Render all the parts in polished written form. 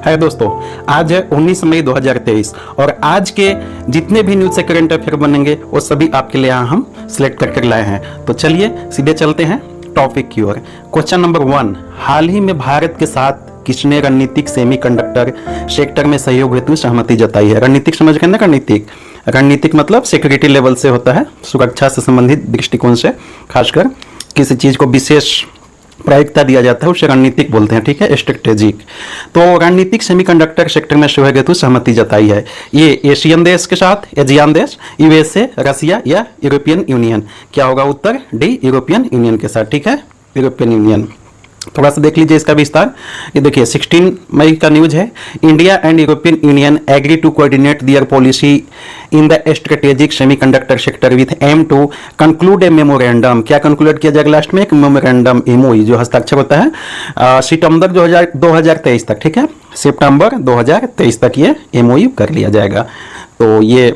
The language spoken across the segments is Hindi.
है दोस्तों, आज है 19 मई 2023 और आज के जितने भी न्यूज से करंट अफेयर बनेंगे वो सभी आपके लिए यहाँ हम सिलेक्ट करके लाए हैं। तो चलिए सीधे चलते हैं टॉपिक की ओर। क्वेश्चन नंबर 1, हाल ही में भारत के साथ किसने रणनीतिक सेमीकंडक्टर सेक्टर में सहयोग हेतु सहमति जताई है? रणनीतिक समझ गए ना? रणनीतिक मतलब सिक्योरिटी लेवल से होता है, सुरक्षा से संबंधित दृष्टिकोण से, खासकर किसी चीज को विशेष प्रायिकता दिया जाता है उसे रणनीतिक बोलते हैं। ठीक है, स्ट्रेटेजिक। तो रणनीतिक सेमीकंडक्टर सेक्टर में सहयोग हेतु सहमति जताई है। ये एशियन देश के साथ, एशियान देश, यूएसए, रसिया या यूरोपियन यूनियन? क्या होगा उत्तर? डी, यूरोपियन यूनियन के साथ। ठीक है, यूरोपियन यूनियन। थोड़ा सा देख लीजिए इसका विस्तार। ये देखिए 16 मई का न्यूज है। India and European Union agree to coordinate their policy in the strategic semiconductor sector with aim to conclude a memorandum. क्या कंक्लूड किया जाएगा लास्ट में? एक मेमोरेंडम, एमओयू, जो हस्ताक्षर होता है सितंबर 2023 तक। ठीक है, सितंबर 2023 तक ये एमओयू कर लिया जाएगा। तो ये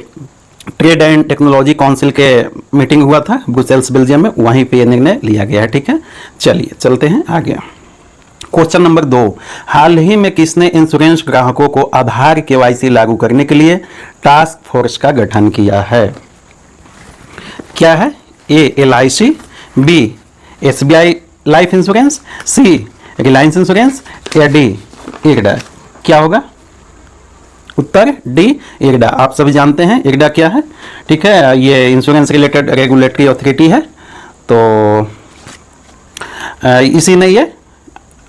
ट्रेड एंड टेक्नोलॉजी काउंसिल के मीटिंग हुआ था ब्रुसेल्स, बेल्जियम में, वहीं पे ये निर्णय लिया गया है। ठीक है, चलिए चलते हैं आगे। क्वेश्चन नंबर 2, हाल ही में किसने इंश्योरेंस ग्राहकों को आधार केवाईसी लागू करने के लिए टास्क फोर्स का गठन किया है? क्या है? A, LIC, B, SBI life insurance, C, Reliance insurance या डी, इरडा? क्या होगा उत्तर? D, IRDA. आप सभी जानते हैं इरडा क्या है। ठीक है, ये इंश्योरेंस रिलेटेड रेगुलेटरी अथॉरिटी है। तो इसी ने ये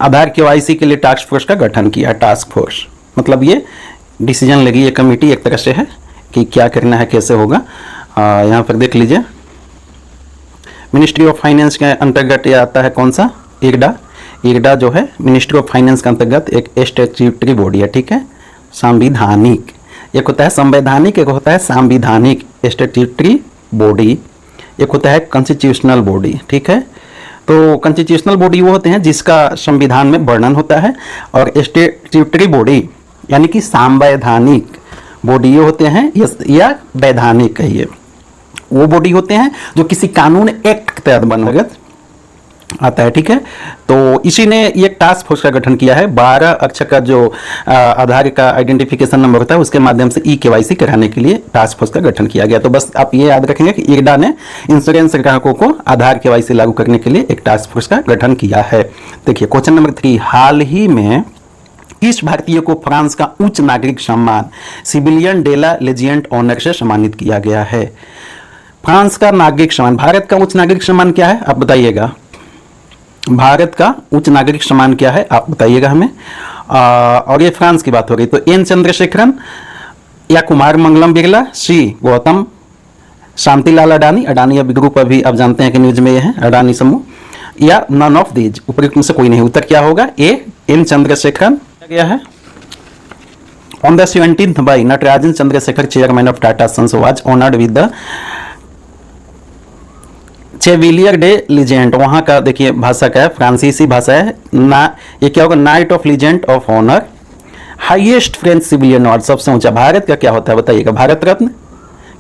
आधार केवाईसी के लिए टास्क फोर्स का गठन किया। टास्क फोर्स मतलब ये डिसीजन लेगी, ये कमेटी एक तरह से है कि क्या करना है, कैसे होगा। यहाँ पर देख लीजिए, मिनिस्ट्री ऑफ फाइनेंस के अंतर्गत ये आता है। कौन सा? इरडा। इरडा जो है मिनिस्ट्री ऑफ फाइनेंस के अंतर्गत एक स्टैट्यूटरी बॉडी है। ठीक है, संवैधानिक। एक होता है संवैधानिक, एक होता है संवैधानिक स्टैट्यूटरी बॉडी, एक होता है कॉन्स्टिट्यूशनल बॉडी। ठीक है, तो कॉन्स्टिट्यूशनल बॉडी वो होते हैं जिसका संविधान में वर्णन होता है, और स्टैट्यूटरी बॉडी यानी कि संवैधानिक बॉडी ये होते हैं, या वैधानिक कहिए, वो बॉडी होते हैं जो किसी कानून एक्ट के तहत बनोगत आता है। ठीक है, तो इसी ने ये टास्क फोर्स का गठन किया है। 12 अक्षर का जो आधार का आइडेंटिफिकेशन नंबर होता है उसके माध्यम से केवाईसी कराने के लिए टास्क फोर्स का गठन किया गया। तो बस आप ये याद रखेंगे कि इरडा ने इंश्योरेंस ग्राहकों को आधार केवाईसी लागू करने के लिए एक टास्क फोर्स का गठन किया है। देखिए क्वेश्चन नंबर 3, हाल ही में किस भारतीय को फ्रांस का उच्च नागरिक सम्मान सिविलियन डेला लेजिएंट ऑनर से सम्मानित किया गया है? फ्रांस का नागरिक सम्मान, भारत का उच्च नागरिक सम्मान क्या है आप बताइएगा? भारत का उच्च नागरिक सम्मान क्या है आप बताइएगा हमें। और ये फ्रांस की बात हो रही, तो एन चंद्रशेखरन या कुमार मंगलम बिरला, सी गौतम शांतिलाल अडानी, अडानी अब ग्रुप अभी आप जानते हैं कि न्यूज में ये है अडानी समूह, या नन ऑफ दीज, उपयुक्त में से कोई नहीं। उत्तर क्या होगा? ए, एन चंद्रशेखरन गया है। On the 17th May, Natarajan Chandrasekhar chairman of Tata sons was honoured with the chevalier de legion. वहाँ का देखिए भाषा क्या है, फ्रांसीसी भाषा है ना। ये क्या होगा? Knight of legion of honour, highest French civilian award, सबसे ऊंचा। भारत का क्या होता है बताइएगा? भारत रत्न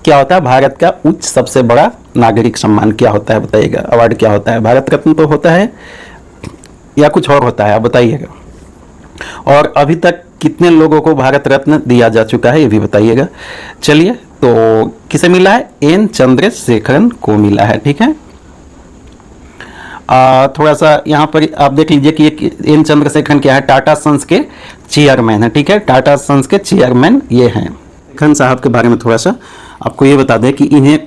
क्या होता है? भारत का उच्च सबसे बड़ा नागरिक सम्मान क्या होता है बताइएगा? अवार्ड क्या होता है? भारत रत्न तो होता है या कुछ और होता है आप बताइएगा? और अभी तक कितने लोगों को भारत रत्न दिया जा चुका है ये भी बताइएगा। चलिए, तो किसे मिला है? एन चंद्रशेखरन को मिला है। ठीक है, थोड़ा सा यहाँ पर आप देख लीजिए कि एन चंद्रशेखरन क्या है? टाटा सन्स के चेयरमैन है। ठीक है, टाटा सन्स के चेयरमैन ये हैं। शेखरन साहब के बारे में थोड़ा सा आपको ये बता दें कि इन्हें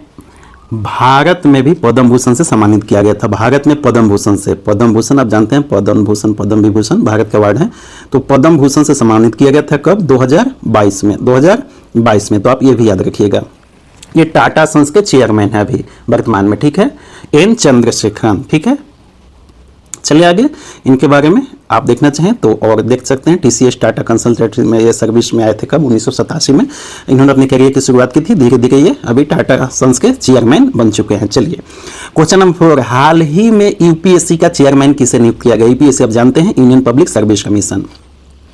भारत में भी पद्म भूषण से सम्मानित किया गया था। भारत में पद्म भूषण से, पद्म भूषण आप जानते हैं, पद्म भूषण, पद्म विभूषण भारत का अवार्ड है, तो पद्म भूषण से सम्मानित किया गया था। कब? 2022 में, 2022 में। तो आप ये भी याद रखिएगा, ये टाटा सन्स के चेयरमैन है अभी वर्तमान में। ठीक है, एन चंद्रशेखरन। ठीक है, चलिए आगे इनके बारे में आप देखना चाहें तो और देख सकते हैं। TCS टाटा कंसल्टेंसी में ये सर्विस में आए थे कब? 1987 में इन्होंने अपने करियर की शुरुआत की थी। धीरे धीरे ये अभी टाटा सन्स के चेयरमैन बन चुके हैं। चलिए क्वेश्चन नंबर 4, हाल ही में यूपीएससी का चेयरमैन किसे नियुक्त किया गया? यूपीएससी आप जानते हैं union public service commission.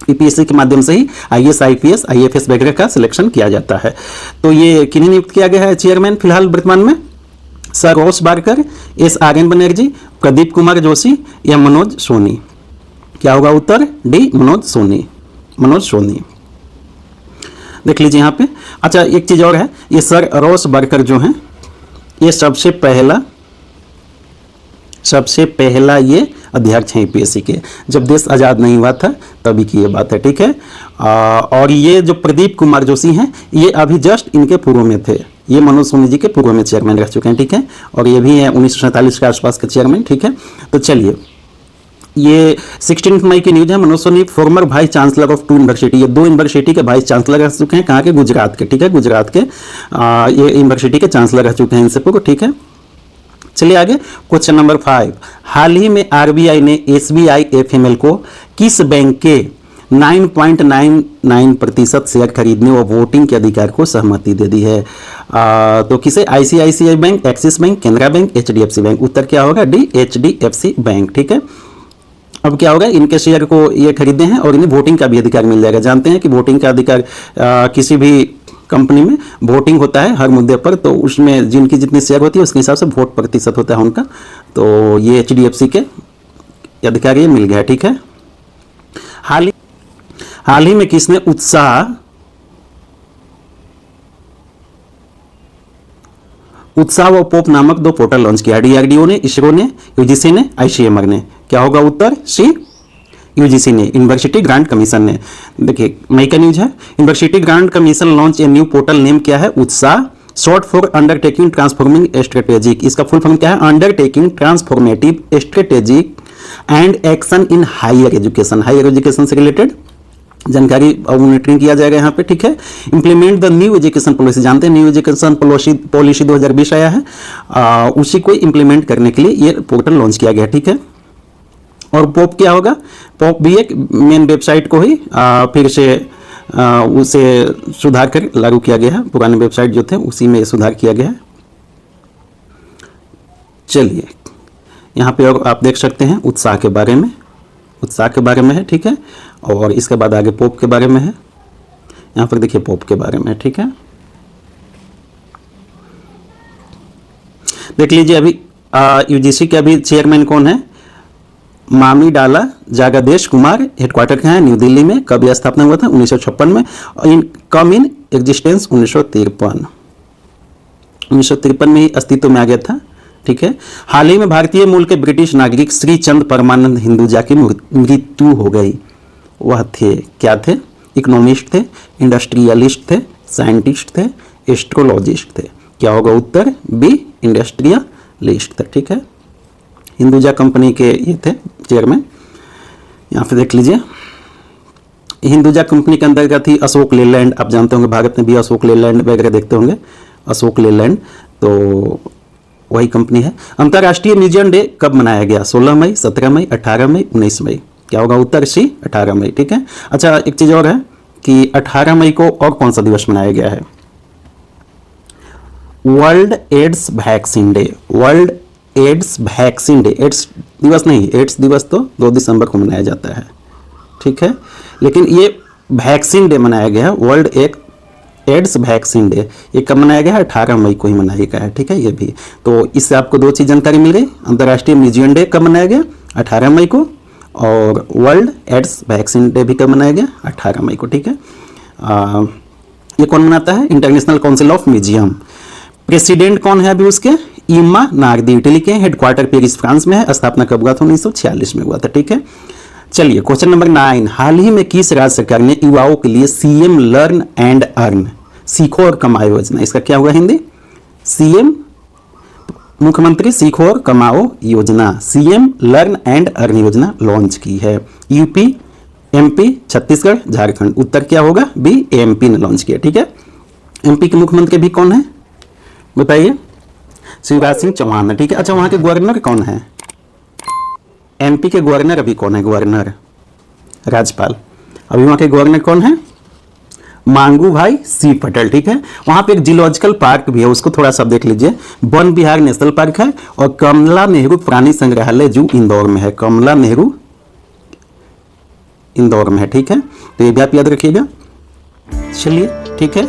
UPSC के माध्यम से ही IAS, IPS, IFS वगैरह का सिलेक्शन किया जाता है। तो ये किन्हें नियुक्त किया गया है चेयरमैन फिलहाल वर्तमान में? सर रोस बारकर, SRN बनर्जी, प्रदीप कुमार जोशी या मनोज सोनी? क्या होगा उत्तर? डी, मनोज सोनी। मनोज सोनी। देख लीजिए यहाँ पे। अच्छा, एक चीज़ और है, ये सर रॉस बर्कर जो हैं, ये सबसे पहला ये अध्यक्ष हैं यूपीएससी के, जब देश आज़ाद नहीं हुआ था तभी की ये बात है, ठीक है। और ये जो प्रदीप कुमार जोशी हैं, ये अभी जस्ट इनके पूर्व में थे, ये मनोज सोनी जी के पूर्व में चेयरमैन रह चुके हैं, ठीक है। और ये भी हैं 1947 के आसपास के चेयरमैन, ठीक है। तो चलिए, ये 16 मई की न्यूज है। Manoj Soni former vice chancellor of 2 university, ये 2 यूनिवर्सिटी के वाइस चांसलर रह चुके हैं, कहाँ के, गुजरात के, ठीक है, गुजरात के ये यूनिवर्सिटी के चांसलर रह चुके हैं इनसे पूर्व, ठीक है। चलिए आगे, क्वेश्चन नंबर 5, हाल ही में आरबीआई ने एसबीआई एफएमएल को किस बैंक के 9.99% शेयर खरीदने और वोटिंग के अधिकार को सहमति दे दी है? तो किसे? ICICI bank, Axis bank, Canara bank, HDFC bank. उत्तर क्या होगा? डी, एचडीएफसी बैंक, ठीक है। अब क्या होगा, इनके शेयर को ये खरीदे हैं और इन्हें वोटिंग का भी अधिकार मिल जाएगा। जानते हैं कि वोटिंग का अधिकार किसी भी कंपनी में वोटिंग होता है हर मुद्दे पर, तो उसमें जिनकी जितनी शेयर होती है उसके हिसाब से वोट प्रतिशत होता है उनका। तो ये एचडीएफसी के अधिकार ये मिल गया, ठीक है। हाल ही में किसने उत्साह व पोप नामक 2 पोर्टल लॉन्च किया? डीआरडीओ ने, इसरो ने, यूजीसी ने, आईसीएमआर ने। क्या होगा उत्तर? सी, यूजीसी ने, यूनिवर्सिटी ग्रांट कमीशन ने। देखिए, मई का न्यूज है। University grant commission launch a new portal, name क्या है? Utsah, short for undertaking transforming strategic. इसका फुल फॉर्म क्या है? Undertaking transformative strategic and action in higher education. Higher education से रिलेटेड जानकारी मॉनिटरिंग किया जाएगा यहाँ पे, ठीक है। Implement the new education policy, जानते हैं न्यू एजुकेशन पॉलिसी 2020 आया है, उसी को इंप्लीमेंट करने के लिए ये पोर्टल लॉन्च किया गया, ठीक है। और पॉप क्या होगा? पॉप भी एक मेन वेबसाइट को ही फिर से उसे सुधार कर लागू किया गया है। पुराने वेबसाइट जो थे उसी में सुधार किया गया है। चलिए, यहाँ पे और आप देख सकते हैं उत्साह के बारे में, है, ठीक है। और इसके बाद आगे पोप के बारे में है, यहाँ पर देखिए पोप के बारे में, ठीक है। देख लीजिए, अभी यूजीसी के अभी चेयरमैन कौन है? मामी डाला जागादेश कुमार। हेडक्वार्टर कहाँ है? न्यू दिल्ली में। कब यह स्थापना हुआ था? 1956 में। कम इन एग्जिस्टेंस 1953 में ही अस्तित्व में आ गया था, ठीक है। हाल ही में भारतीय मूल के ब्रिटिश नागरिक श्री चंद परमानंद हिंदुजा की मृत्यु हो गई। वह थे, क्या थे? इकोनॉमिस्ट थे, इंडस्ट्रियलिस्ट थे, साइंटिस्ट थे, एस्ट्रोलॉजिस्ट थे। क्या होगा उत्तर? बी, इंडस्ट्रियलिस्ट थे, ठीक है। हिंदुजा कंपनी के ये थे चेयरमैन। यहाँ पे देख लीजिए, हिंदुजा कंपनी के अंतर्गत ही अशोक लेलैंड, आप जानते होंगे भारत में भी अशोक लेलैंड वगैरह देखते होंगे, अशोक लेलैंड, तो वही कंपनी है। अंतर्राष्ट्रीय म्यूजियम डे कब मनाया गया? 16 मई, 17 मई, 18 मई, 19 मई। क्या होगा उत्तर? सी, 18 मई, ठीक है। अच्छा, एक चीज और है कि 18 मई को और कौन सा दिवस मनाया गया है? World AIDS vaccine day. World AIDS vaccine day, AIDS दिवस नहीं, एड्स दिवस तो 2 दिसंबर को मनाया जाता है, ठीक है। लेकिन ये वैक्सीन डे मनाया गया है, वर्ल्ड एड्स वैक्सीन डे, ये कब मनाया गया है? 18 मई को ही मनाया गया है, ठीक है। ये भी, तो इससे आपको 2 चीज जानकारी मिल गई। अंतर्राष्ट्रीय म्यूजियम डे कब मनाया गया? 18 मई को। और वर्ल्ड एड्स वैक्सीन डे भी कब मनाया गया? 18 मई को, ठीक है। ये कौन मनाता है? International council of museum. President कौन है अभी उसके? ईमा नार्दी, इटली के, हेडक्वार्टर पेरिस फ्रांस में है। स्थापना कब हुआ था? 1946 में हुआ था, ठीक है। चलिए, क्वेश्चन नंबर 9, हाल ही में किस राज्य सरकार ने युवाओं के लिए सीएम लर्न एंड अर्न, सीखो और कमाओ योजना, इसका क्या होगा हिंदी? सीएम, मुख्यमंत्री सीखो और कमाओ योजना, सीएम लर्न एंड अर्न योजना लॉन्च की है। UP, MP, Chhattisgarh, Jharkhand. उत्तर क्या होगा? बी, एमपी ने लॉन्च किया, ठीक है। एमपी के मुख्यमंत्री भी कौन है बताइए? शिवराज सिंह चौहान, ठीक है। अच्छा, वहां के गवर्नर कौन है? एमपी के गवर्नर अभी कौन है? गवर्नर, राज्यपाल। अभी वहां के गवर्नर कौन है? मांगू भाई सी पटेल, ठीक है। वहां पे एक जियोलॉजिकल पार्क भी है, उसको थोड़ा सा देख लीजिए। वन विहार नेशनल पार्क है और कमला नेहरू प्राणी संग्रहालय जो इंदौर में है, कमला नेहरू इंदौर में है, ठीक है। तो ये भी आप याद रखिएगा। चलिए, ठीक है।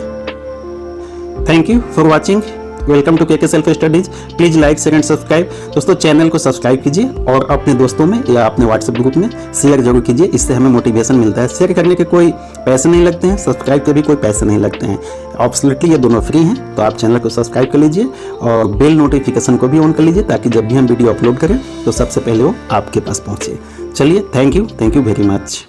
Thank you for watching welcome to KK self studies. Please like share and subscribe. दोस्तों चैनल को सब्सक्राइब कीजिए और अपने दोस्तों में या अपने व्हाट्सएप ग्रुप में शेयर जरूर कीजिए, इससे हमें मोटिवेशन मिलता है। शेयर करने के कोई पैसे नहीं लगते हैं, सब्सक्राइब के भी कोई पैसे नहीं लगते हैं, ऑब्सोल्युटली ये दोनों फ्री हैं। तो आप चैनल को सब्सक्राइब कर लीजिए और बेल नोटिफिकेशन को भी ऑन कर लीजिए, ताकि जब भी हम वीडियो अपलोड करें तो सबसे पहले वो आपके पास पहुँचे। चलिए, थैंक यू वेरी मच।